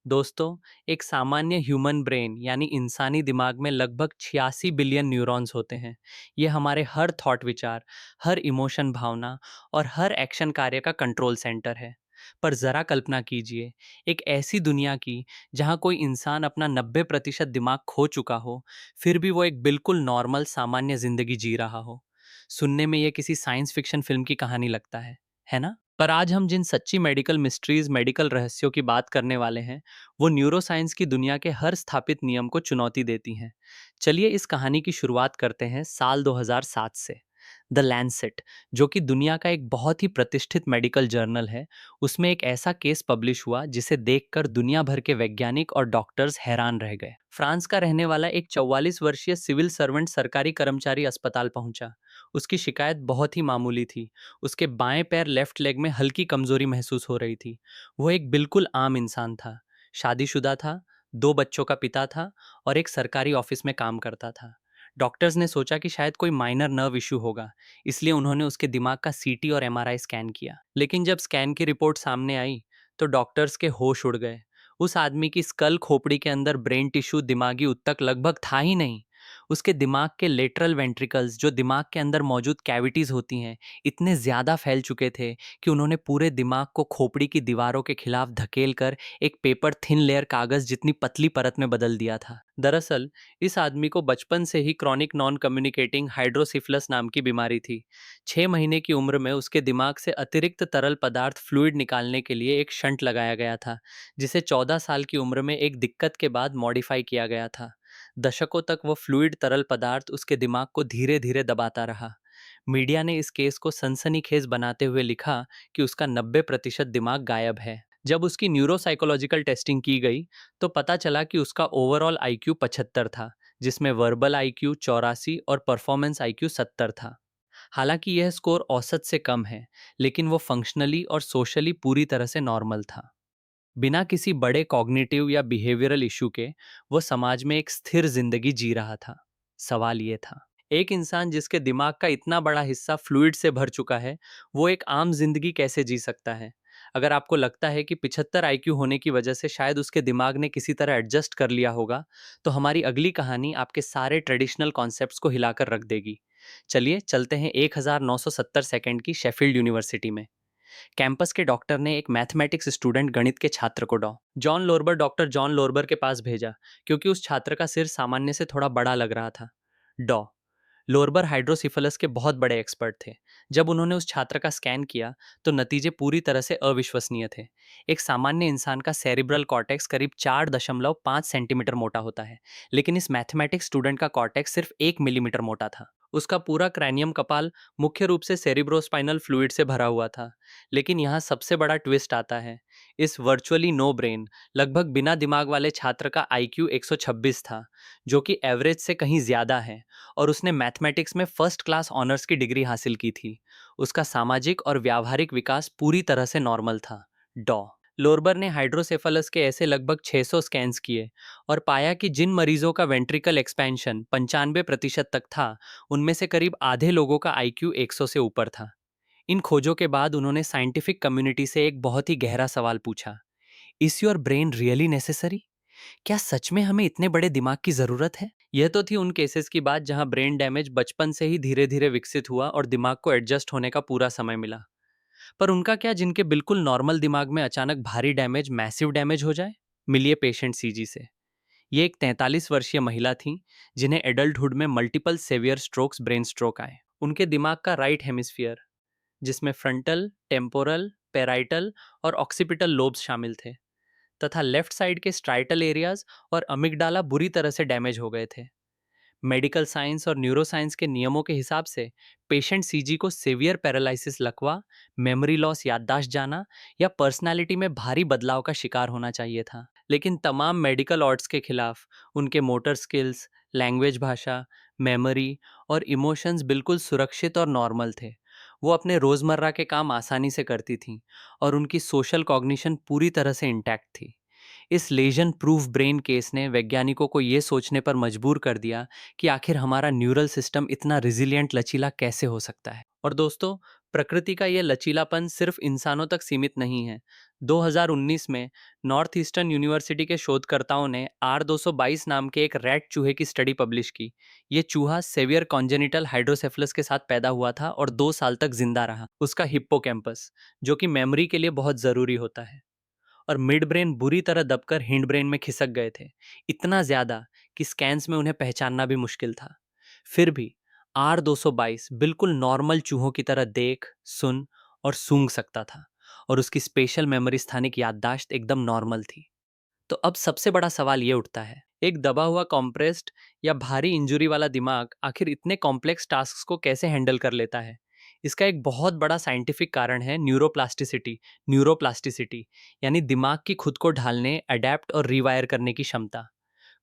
दोस्तों, एक सामान्य ह्यूमन ब्रेन यानी इंसानी दिमाग में लगभग 86 बिलियन न्यूरॉन्स होते हैं। ये हमारे हर थॉट विचार, हर इमोशन भावना और हर एक्शन कार्य का कंट्रोल सेंटर है। पर ज़रा कल्पना कीजिए, एक ऐसी दुनिया की जहाँ कोई इंसान अपना 90% दिमाग खो चुका हो, फिर भी वो एक बिल्कुल नॉर्मल सामान्य ज़िंदगी जी रहा हो। सुनने में ये किसी साइंस फिक्शन फिल्म की कहानी लगता है ना? पर आज हम जिन सच्ची मेडिकल मिस्ट्रीज, मेडिकल रहस्यों की बात करने वाले हैं, वो न्यूरोसाइंस की दुनिया के हर स्थापित नियम को चुनौती देती हैं। चलिए इस कहानी की शुरुआत करते हैं साल 2007 से। द लैंसेट, जो कि दुनिया का एक बहुत ही प्रतिष्ठित मेडिकल जर्नल है, उसमें एक ऐसा केस पब्लिश हुआ जिसे देखकर दुनिया भर के वैज्ञानिक और डॉक्टर्स हैरान रह गए। फ्रांस का रहने वाला एक 44 वर्षीय सिविल सर्वेंट सरकारी कर्मचारी अस्पताल पहुंचा। उसकी शिकायत बहुत ही मामूली थी। उसके बाएं पैर लेफ्ट लेग में हल्की कमजोरी महसूस हो रही थी। वो एक बिल्कुल आम इंसान था। शादीशुदा था, 2 बच्चों का पिता था और एक सरकारी ऑफिस में काम करता था। डॉक्टर्स ने सोचा कि शायद कोई माइनर नर्व इशू होगा, इसलिए उन्होंने उसके दिमाग का सीटी और एमआरआई स्कैन किया। लेकिन जब स्कैन की रिपोर्ट सामने आई तो डॉक्टर्स के होश उड़ गए। उस आदमी की स्कल खोपड़ी के अंदर ब्रेन टिश्यू, दिमागी ऊतक लगभग था ही नहीं। उसके दिमाग के लेटरल वेंट्रिकल्स, जो दिमाग के अंदर मौजूद कैविटीज होती हैं, इतने ज़्यादा फैल चुके थे कि उन्होंने पूरे दिमाग को खोपड़ी की दीवारों के खिलाफ धकेल कर एक पेपर थिन लेयर कागज जितनी पतली परत में बदल दिया था। दरअसल इस आदमी को बचपन से ही क्रॉनिक नॉन कम्युनिकेटिंग हाइड्रोसिफलस नाम की बीमारी थी। 6 महीने की उम्र में उसके दिमाग से अतिरिक्त तरल पदार्थ फ्लूइड निकालने के लिए एक शंट लगाया गया था, जिसे 14 साल की उम्र में एक दिक्कत के बाद मॉडिफाई किया गया था। दशकों तक वो फ्लूइड तरल पदार्थ उसके दिमाग को धीरे धीरे दबाता रहा। मीडिया ने इस केस को सनसनीखेज बनाते हुए लिखा कि उसका 90% दिमाग गायब है। जब उसकी न्यूरोसाइकोलॉजिकल टेस्टिंग की गई तो पता चला कि उसका ओवरऑल आईक्यू 75 था, जिसमें वर्बल आईक्यू 84 और परफॉर्मेंस आईक्यू 70 था। हालांकि यह स्कोर औसत से कम है, लेकिन वो फंक्शनली और सोशली पूरी तरह से नॉर्मल था। बिना किसी बड़े कॉग्निटिव या बिहेवियरल इशू के वो समाज में एक स्थिर जिंदगी जी रहा था। सवाल ये था, एक इंसान जिसके दिमाग का इतना बड़ा हिस्सा फ्लूइड से भर चुका है, वो एक आम जिंदगी कैसे जी सकता है? अगर आपको लगता है कि 75 आईक्यू होने की वजह से शायद उसके दिमाग ने किसी तरह एडजस्ट कर लिया होगा, तो हमारी अगली कहानी आपके सारे ट्रेडिशनल कॉन्सेप्ट्स को हिलाकर रख देगी। चलिए चलते हैं 1970 सेकंड की शेफील्ड यूनिवर्सिटी में। कैंपस के डॉक्टर ने एक मैथमेटिक्स स्टूडेंट, गणित के छात्र को डॉक्टर जॉन लोरबर के पास भेजा, क्योंकि उस छात्र का सिर सामान्य से थोड़ा बड़ा लग रहा था। डॉ लोरबर हाइड्रोसिफलस के बहुत बड़े एक्सपर्ट थे। जब उन्होंने उस छात्र का स्कैन किया तो नतीजे पूरी तरह से अविश्वसनीय थे। एक सामान्य इंसान का सेरिब्रल कॉर्टेक्स करीब 4.5 सेंटीमीटर मोटा होता है, लेकिन इस मैथमेटिक्स स्टूडेंट का कॉर्टेक्स सिर्फ 1 मिलीमीटर मोटा था। उसका पूरा क्रैनियम कपाल मुख्य रूप से सेरिब्रोस्पाइनल फ्लूइड से भरा हुआ था। लेकिन यहाँ सबसे बड़ा ट्विस्ट आता है। इस वर्चुअली नो ब्रेन, लगभग बिना दिमाग वाले छात्र का आईक्यू 126 था, जो कि एवरेज से कहीं ज्यादा है, और उसने मैथमेटिक्स में फर्स्ट क्लास ऑनर्स की डिग्री हासिल की थी। उसका सामाजिक और व्यावहारिक विकास पूरी तरह से नॉर्मल था। डॉ लोरबर ने हाइड्रोसेफलस के ऐसे लगभग 600 स्कैन्स किए और पाया कि जिन मरीजों का वेंट्रिकल एक्सपेंशन 95% तक था, उनमें से करीब आधे लोगों का आईक्यू 100 से ऊपर था। इन खोजों के बाद उन्होंने साइंटिफिक कम्युनिटी से एक बहुत ही गहरा सवाल पूछा, is your brain really necessary? क्या सच में हमें इतने बड़े दिमाग की जरूरत है? यह तो थी उन केसेस की बात जहां ब्रेन डैमेज बचपन से ही धीरे धीरे विकसित हुआ और दिमाग को एडजस्ट होने का पूरा समय मिला। पर उनका क्या जिनके बिल्कुल नॉर्मल दिमाग में अचानक भारी डैमेज, मैसिव डैमेज हो जाए? मिलिए पेशेंट सीजी से। ये एक 43 वर्षीय महिला थी जिन्हें एडल्टहुड में multiple severe strokes, brain stroke आए। उनके दिमाग का राइट हेमिस्फीयर, जिसमें फ्रंटल, टेम्पोरल, पेराइटल और ऑक्सीपिटल लोब्स शामिल थे, तथा लेफ्ट साइड के स्ट्राइटल एरियाज और अमिगडाला बुरी तरह से डैमेज हो गए थे। मेडिकल साइंस और न्यूरोसाइंस के नियमों के हिसाब से पेशेंट सीजी को सीवियर पैरालिसिस, लकवा, मेमोरी लॉस, याददाश्त जाना या पर्सनालिटी में भारी बदलाव का शिकार होना चाहिए था। लेकिन तमाम मेडिकल ऑड्स के खिलाफ उनके मोटर स्किल्स, लैंग्वेज भाषा, मेमोरी और इमोशंस बिल्कुल सुरक्षित और नॉर्मल थे। वो अपने रोज़मर्रा के काम आसानी से करती थीं और उनकी सोशल कॉग्निशन पूरी तरह से इंटैक्ट थी। इस लेजन प्रूफ ब्रेन केस ने वैज्ञानिकों को ये सोचने पर मजबूर कर दिया कि आखिर हमारा न्यूरल सिस्टम इतना रिजिलियंट, लचीला कैसे हो सकता है। और दोस्तों, प्रकृति का ये लचीलापन सिर्फ इंसानों तक सीमित नहीं है। 2019 में नॉर्थ ईस्टर्न यूनिवर्सिटी के शोधकर्ताओं ने R222 नाम के एक रैट चूहे की स्टडी पब्लिश की। ये चूहा सेवियर कॉन्जेनिटल हाइड्रोसेफलस के साथ पैदा हुआ था और 2 साल तक जिंदा रहा। उसका हिप्पोकैम्पस, जो कि मेमोरी के लिए बहुत ज़रूरी होता है, और मिड ब्रेन बुरी तरह दबकर हिंड ब्रेन में खिसक गए थे, इतना ज़्यादा कि स्कैन्स में उन्हें पहचानना भी मुश्किल था। फिर भी R222 बिल्कुल नॉर्मल चूहों की तरह देख, सुन और सूंघ सकता था, और उसकी स्पेशल मेमोरी स्थानिक याददाश्त एकदम नॉर्मल थी। तो अब सबसे बड़ा सवाल ये उठता है, एक दबा हुआ कॉम्प्रेस्ड या भारी इंजरी वाला दिमाग आखिर इतने कॉम्प्लेक्स टास्क को कैसे हैंडल कर लेता है? इसका एक बहुत बड़ा साइंटिफिक कारण है न्यूरोप्लास्टिसिटी, यानी दिमाग की खुद को ढालने, अडेप्ट और रिवायर करने की क्षमता।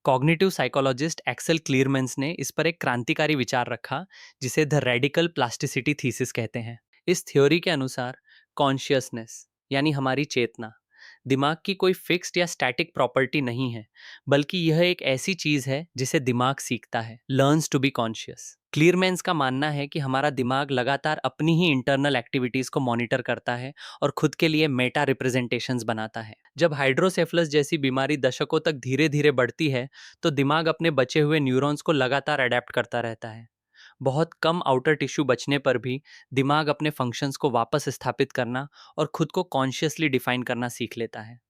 कॉग्निटिव साइकोलॉजिस्ट एक्सेल क्लीयरमैन्स ने इस पर एक क्रांतिकारी विचार रखा, जिसे द रेडिकल प्लास्टिसिटी थीसिस कहते हैं। इस थ्योरी के अनुसार कॉन्शियसनेस, यानी हमारी चेतना, दिमाग की कोई फिक्स्ड या स्टैटिक प्रॉपर्टी नहीं है, बल्कि यह एक ऐसी चीज है जिसे दिमाग सीखता है, लर्न्स टू बी कॉन्शियस। क्लीयरमैन्स का मानना है कि हमारा दिमाग लगातार अपनी ही इंटरनल एक्टिविटीज को मॉनिटर करता है और खुद के लिए मेटा रिप्रेजेंटेशंस बनाता है। जब हाइड्रोसेफलस जैसी बीमारी दशकों तक धीरे धीरे बढ़ती है, तो दिमाग अपने बचे हुए न्यूरॉन्स को लगातार अडेप्ट करता रहता है। बहुत कम आउटर टिश्यू बचने पर भी दिमाग अपने फंक्शंस को वापस स्थापित करना और खुद को कॉन्शियसली डिफाइन करना सीख लेता है।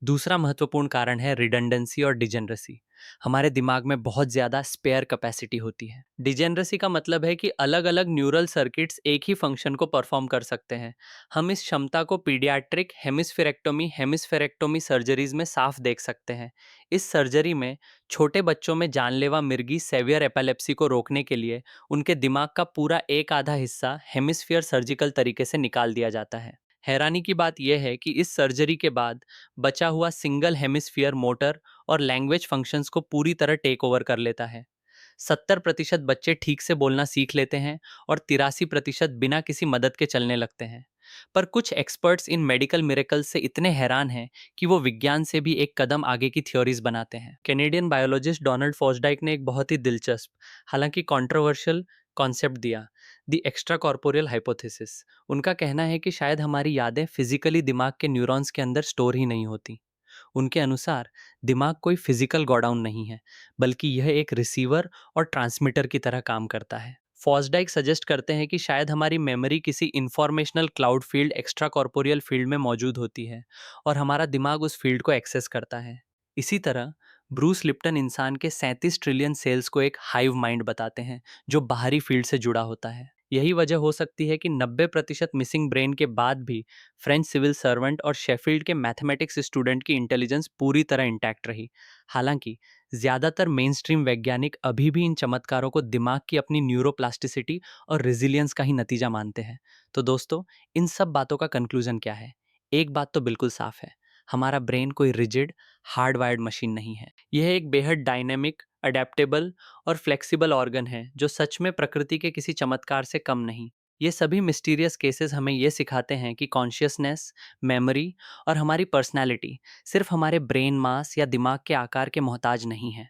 दूसरा महत्वपूर्ण कारण है रिडंडेंसी और डिजेनरेसी। हमारे दिमाग में बहुत ज़्यादा स्पेयर कैपेसिटी होती है। डिजेनरेसी का मतलब है कि अलग अलग न्यूरल सर्किट्स एक ही फंक्शन को परफॉर्म कर सकते हैं। हम इस क्षमता को पीडियाट्रिक हेमिस्फेरेक्टोमी सर्जरीज में साफ देख सकते हैं। इस सर्जरी में छोटे बच्चों में जानलेवा मिर्गी सेवियर एपिलेप्सी को रोकने के लिए उनके दिमाग का पूरा एक आधा हिस्सा हेमिस्फीयर सर्जिकल तरीके से निकाल दिया जाता है। हैरानी की बात यह है कि इस सर्जरी के बाद बचा हुआ सिंगल हेमिस्फीयर मोटर और लैंग्वेज फंक्शंस को पूरी तरह टेक ओवर कर लेता है। 70% बच्चे ठीक से बोलना सीख लेते हैं और 83% बिना किसी मदद के चलने लगते हैं। पर कुछ एक्सपर्ट्स इन मेडिकल मिरेकल्स से इतने हैरान हैं कि वो विज्ञान से भी एक कदम आगे की थ्योरीज बनाते हैं। कैनेडियन बायोलॉजिस्ट डोनाल्ड फॉसडाइक ने एक बहुत ही दिलचस्प, हालांकि कंट्रोवर्शियल कॉन्सेप्ट दिया, द एक्स्ट्रा कॉर्पोरियल हाइपोथेसिस। उनका कहना है कि शायद हमारी यादें फिजिकली दिमाग के न्यूरॉन्स के अंदर स्टोर ही नहीं होती। उनके अनुसार दिमाग कोई फिजिकल गोडाउन नहीं है, बल्कि यह एक रिसीवर और ट्रांसमीटर की तरह काम करता है। फॉसडाइक सजेस्ट करते हैं कि शायद हमारी मेमोरी किसी informational cloud field extra corporeal field में मौजूद होती है और हमारा दिमाग उस फील्ड को एक्सेस करता है। इसी तरह ब्रूस लिप्टन इंसान के 37 ट्रिलियन सेल्स को एक हाइव माइंड बताते हैं, जो बाहरी फील्ड से जुड़ा होता है। यही वजह हो सकती है कि 90% मिसिंग ब्रेन के बाद भी फ्रेंच सिविल सर्वेंट और शेफील्ड के मैथमेटिक्स स्टूडेंट की इंटेलिजेंस पूरी तरह इंटैक्ट रही। हालांकि ज़्यादातर मेन स्ट्रीम वैज्ञानिक अभी भी इन चमत्कारों को दिमाग की अपनी न्यूरोप्लास्टिसिटी और रेजिलियंस का ही नतीजा मानते हैं। तो दोस्तों, इन सब बातों का कंक्लूजन क्या है? एक बात तो बिल्कुल साफ है, हमारा ब्रेन कोई रिजिड हार्डवायर्ड मशीन नहीं है। यह एक बेहद डायनेमिक, अडेप्टेबल और फ्लेक्सिबल ऑर्गन है, जो सच में प्रकृति के किसी चमत्कार से कम नहीं। ये सभी मिस्टीरियस केसेस हमें ये सिखाते हैं कि कॉन्शियसनेस, मेमोरी और हमारी पर्सनैलिटी सिर्फ हमारे ब्रेन मास या दिमाग के आकार के मोहताज नहीं है।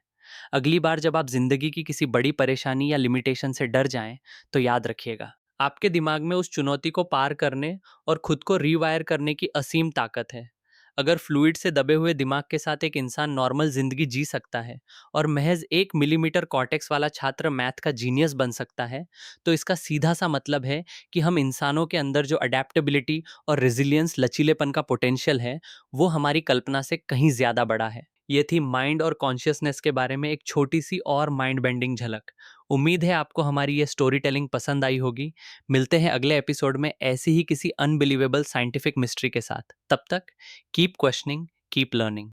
अगली बार जब आप जिंदगी की किसी बड़ी परेशानी या लिमिटेशन से डर जाएं, तो याद रखिएगा, आपके दिमाग में उस चुनौती को पार करने और खुद को रीवायर करने की असीम ताकत है। अगर फ्लूइड से दबे हुए दिमाग के साथ एक इंसान नॉर्मल जिंदगी जी सकता है और महज 1 मिलीमीटर कॉर्टेक्स वाला छात्र मैथ का जीनियस बन सकता है, तो इसका सीधा सा मतलब है कि हम इंसानों के अंदर जो अडेप्टेबिलिटी और रेजिलियंस, लचीलेपन का पोटेंशियल है, वो हमारी कल्पना से कहीं ज्यादा बड़ा है। ये थी माइंड और कॉन्शियसनेस के बारे में एक छोटी सी और माइंड बेंडिंग झलक। उम्मीद है आपको हमारी ये स्टोरी टेलिंग पसंद आई होगी। मिलते हैं अगले एपिसोड में ऐसी ही किसी अनबिलीवेबल साइंटिफिक मिस्ट्री के साथ। तब तक कीप क्वेश्चनिंग, कीप लर्निंग।